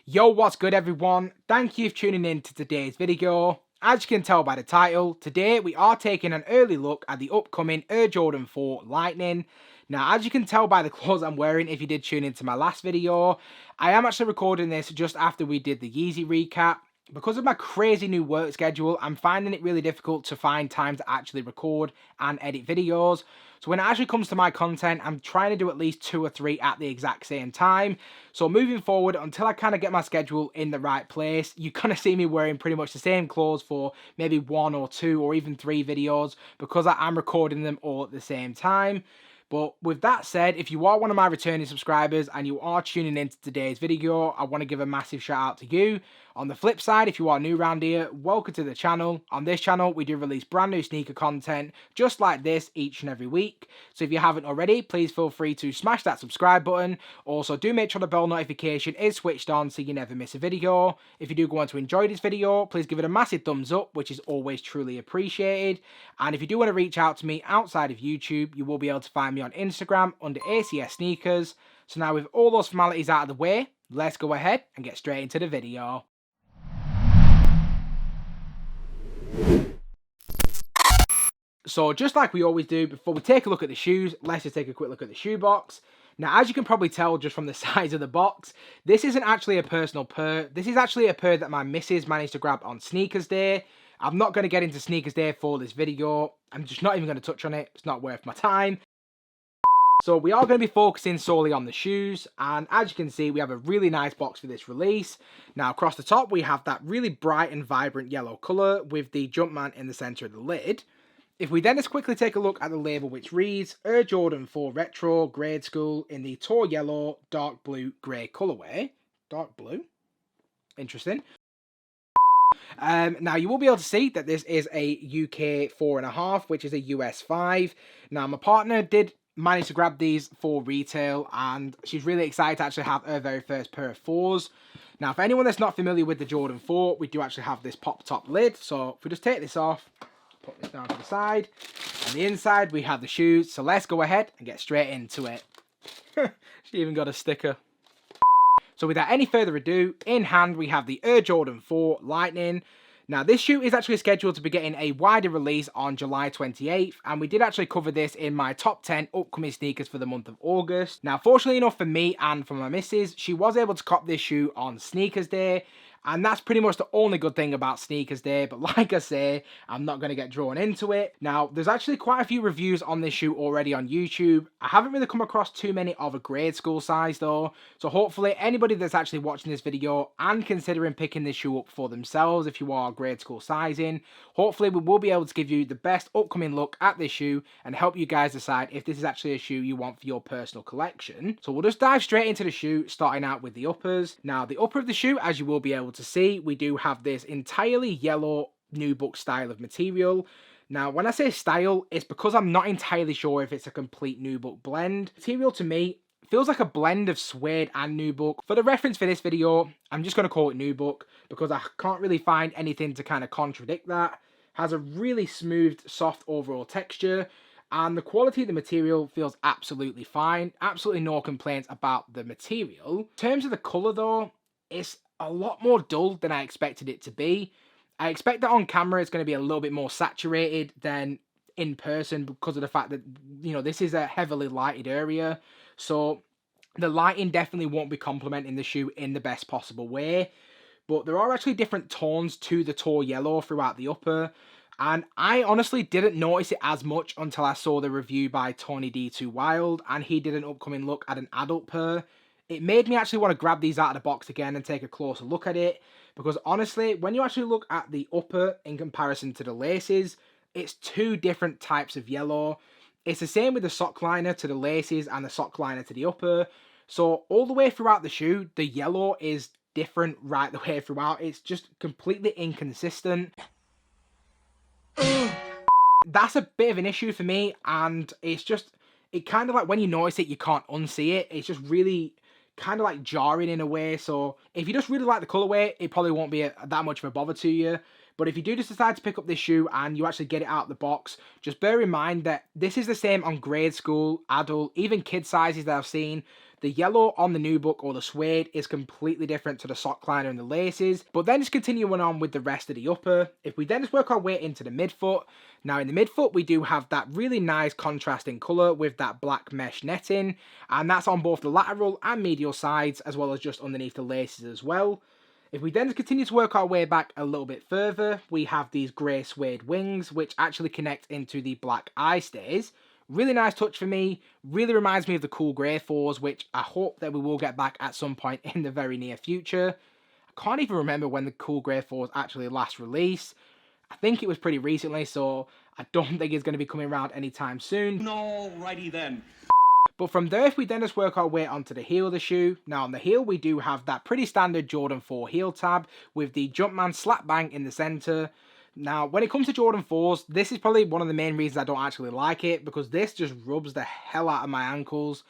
Yo, what's good everyone? Thank you for tuning in to today's video. As you can tell by the title, today we are taking an early look at the upcoming Air Jordan 4 Lightning. Now, as you can tell by the clothes I'm wearing, if you did tune into my last video, I am actually recording this just after we did the Yeezy recap. Because of my crazy new work schedule, I'm finding it really difficult to find time to actually record and edit videos. So when it actually comes to my content, I'm trying to do at least 2 or 3 at the exact same time. So moving forward, until I kind of get my schedule in the right place, you're going to see me wearing pretty much the same clothes for maybe 1 or 2 or even 3 videos because I'm recording them all at the same time. But with that said, if you are one of my returning subscribers and you are tuning into today's video, I want to give a massive shout out to you. On the flip side, if you are new around here, welcome to the channel. On this channel, we do release brand new sneaker content just like this each and every week. So if you haven't already, please feel free to smash that subscribe button. Also, do make sure the bell notification is switched on so you never miss a video. If you do go on to enjoy this video, please give it a massive thumbs up, which is always truly appreciated. And if you do want to reach out to me outside of YouTube, you will be able to find me on Instagram under ACS Sneakers. So now with all those formalities out of the way, let's go ahead and get straight into the video. So just like we always do, before we take a look at the shoes, let's just take a quick look at the shoe box. Now, as you can probably tell just from the size of the box, this isn't actually a personal pair. This is actually a pair that my missus managed to grab on Sneakers Day. I'm not going to get into Sneakers Day for this video. I'm just not even going to touch on it. It's not worth my time. So we are going to be focusing solely on the shoes, and as you can see, we have a really nice box for this release. Now across the top we have that really bright and vibrant yellow colour with the Jumpman in the centre of the lid. If we then just quickly take a look at the label, which reads Air Jordan 4 Retro Grade School in the Tour Yellow Dark Blue Grey colourway. Dark blue? Interesting. Now you will be able to see that this is a UK 4.5, which is a US 5. Now my partner did manage to grab these for retail, and she's really excited to actually have her very first pair of 4s. Now for anyone that's not familiar with the Jordan 4, we do actually have this pop top lid. So if we just take this off, put this down to the side, and the inside we have the shoes. So let's go ahead and get straight into it. She even got a sticker. So without any further ado, in hand we have the Air Jordan 4 Lightning. Now this shoe is actually scheduled to be getting a wider release on July 28th, and we did actually cover this in my top 10 upcoming sneakers for the month of August. Now fortunately enough for me and for my missus, she was able to cop this shoe on Sneakers Day, and that's pretty much the only good thing about Sneakers Day. But like I say, I'm not going to get drawn into it. Now, there's actually quite a few reviews on this shoe already on YouTube. I haven't really come across too many of a grade school size though. So hopefully anybody that's actually watching this video and considering picking this shoe up for themselves, if you are grade school sizing, hopefully we will be able to give you the best upcoming look at this shoe and help you guys decide if this is actually a shoe you want for your personal collection. So we'll just dive straight into the shoe, starting out with the uppers. Now, the upper of the shoe, as you will be able to see, we do have this entirely yellow nubuck style of material. Now when I say style, it's because I'm not entirely sure if it's a complete nubuck blend. Material to me feels like a blend of suede and nubuck. For the reference for this video, I'm just going to call it nubuck because I can't really find anything to kind of contradict that. Has a really smooth, soft overall texture, and the quality of the material feels absolutely fine. Absolutely no complaints about the material. In terms of the colour though, it's a lot more dull than I expected it to be. I expect that on camera it's going to be a little bit more saturated than in person because of the fact that, you know, this is a heavily lighted area. So the lighting definitely won't be complementing the shoe in the best possible way. But there are actually different tones to the Tour Yellow throughout the upper. And I honestly didn't notice it as much until I saw the review by Tony D2 Wild, and he did an upcoming look at an adult pair. It made me actually want to grab these out of the box again and take a closer look at it, because honestly, when you actually look at the upper in comparison to the laces, it's 2 different types of yellow. It's the same with the sock liner to the laces and the sock liner to the upper. So all the way throughout the shoe, the yellow is different right the way throughout. It's just completely inconsistent. That's a bit of an issue for me, and it's just, it kind of like when you notice it, you can't unsee it. It's just really kind of like jarring in a way. So if you just really like the colorway, it probably won't be that much of a bother to you. But if you do just decide to pick up this shoe and you actually get it out of the box, just bear in mind that this is the same on grade school, adult, even kid sizes that I've seen. The yellow on the nubuck or the suede is completely different to the sock liner and the laces. But then just continuing on with the rest of the upper, if we then just work our way into the midfoot, now in the midfoot we do have that really nice contrasting colour with that black mesh netting, and that's on both the lateral and medial sides as well as just underneath the laces as well. If we then continue to work our way back a little bit further, we have these grey suede wings which actually connect into the black eye stays. Really nice touch for me, really reminds me of the cool grey 4s, which I hope that we will get back at some point in the very near future. I can't even remember when the cool grey 4s actually last released. I think it was pretty recently, so I don't think it's going to be coming around anytime soon. Alrighty then. But from there, if we then just work our way onto the heel of the shoe, now on the heel we do have that pretty standard Jordan 4 heel tab with the Jumpman slap bang in the centre. Now, when it comes to Jordan 4s, this is probably one of the main reasons I don't actually like it, because this just rubs the hell out of my ankles.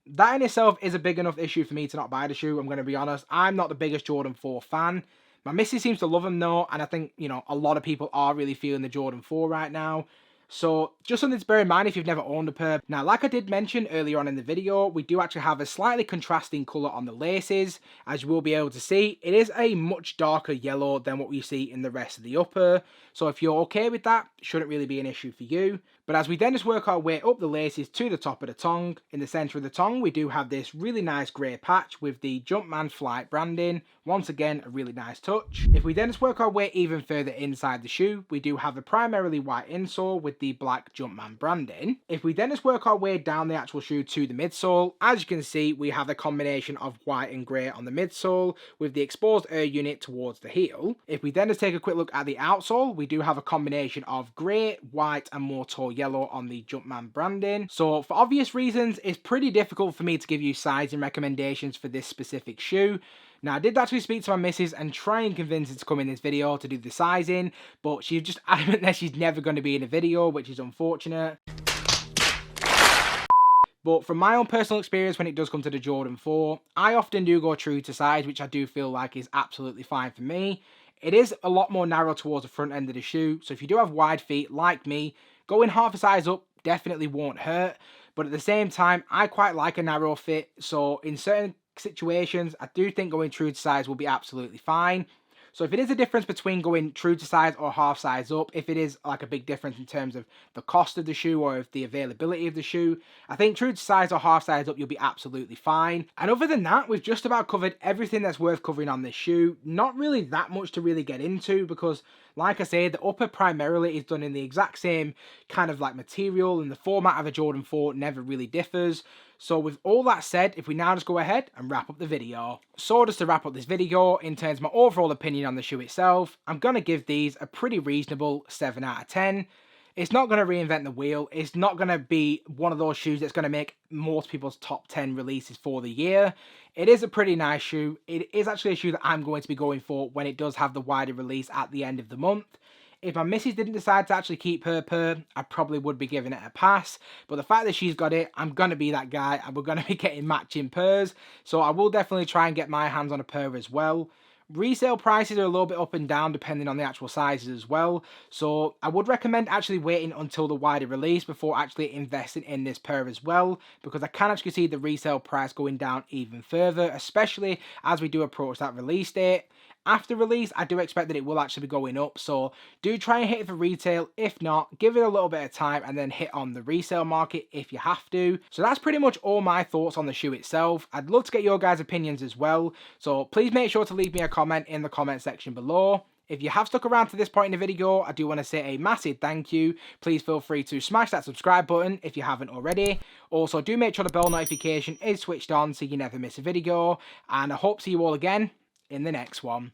That in itself is a big enough issue for me to not buy the shoe, I'm going to be honest. I'm not the biggest Jordan 4 fan. My missus seems to love them though, and I think, you know, a lot of people are really feeling the Jordan 4 right now. So just something to bear in mind if you've never owned a pair. Now, like I did mention earlier on in the video, we do actually have a slightly contrasting colour on the laces. As you will be able to see, it is a much darker yellow than what we see in the rest of the upper. So if you're okay with that, shouldn't really be an issue for you. But as we then just work our way up the laces to the top of the tongue, in the centre of the tongue we do have this really nice grey patch with the Jumpman Flight branding. Once again, a really nice touch. If we then just work our way even further inside the shoe, we do have a primarily white insole with the black Jumpman branding. If we then just work our way down the actual shoe to the midsole, as you can see, we have a combination of white and grey on the midsole with the exposed air unit towards the heel. If we then just take a quick look at the outsole, we do have a combination of grey, white and more tall yellow on the Jumpman branding. So for obvious reasons, it's pretty difficult for me to give you sizing recommendations for this specific shoe. Now, I did actually speak to my missus and try and convince her to come in this video to do the sizing, but she's just adamant that she's never going to be in a video, which is unfortunate. But from my own personal experience when it does come to the Jordan 4, I often do go true to size, which I do feel like is absolutely fine for me. It is a lot more narrow towards the front end of the shoe, so if you do have wide feet like me, going half a size up definitely won't hurt. But at the same time, I quite like a narrow fit, so in certain situations, I do think going true to size will be absolutely fine. So if it is a difference between going true to size or half size up, if it is like a big difference in terms of the cost of the shoe or of the availability of the shoe, I think true to size or half size up, you'll be absolutely fine. And other than that, we've just about covered everything that's worth covering on this shoe. Not really that much to really get into because, like I say, the upper primarily is done in the exact same kind of like material, and the format of a Jordan 4 never really differs. So with all that said, if we now just go ahead and wrap up the video. So just to wrap up this video, in terms of my overall opinion on the shoe itself, I'm going to give these a pretty reasonable 7 out of 10. It's not going to reinvent the wheel. It's not going to be one of those shoes that's going to make most people's top 10 releases for the year. It is a pretty nice shoe. It is actually a shoe that I'm going to be going for when it does have the wider release at the end of the month. If my missus didn't decide to actually keep her pair, I probably would be giving it a pass. But the fact that she's got it, I'm going to be that guy and we're going to be getting matching pairs. So I will definitely try and get my hands on a pair as well. Resale prices are a little bit up and down depending on the actual sizes as well. So I would recommend actually waiting until the wider release before actually investing in this pair as well, because I can actually see the resale price going down even further, especially as we do approach that release date. After release, I do expect that it will actually be going up, so do try and hit it for retail. If not, give it a little bit of time and then hit on the resale market if you have to. So that's pretty much all my thoughts on the shoe itself. I'd love to get your guys' opinions as well, so please make sure to leave me a comment in the comment section below. If you have stuck around to this point in the video, I do want to say a massive thank you. Please feel free to smash that subscribe button if you haven't already. Also, do make sure the bell notification is switched on so you never miss a video. And I hope to see you all again in the next one.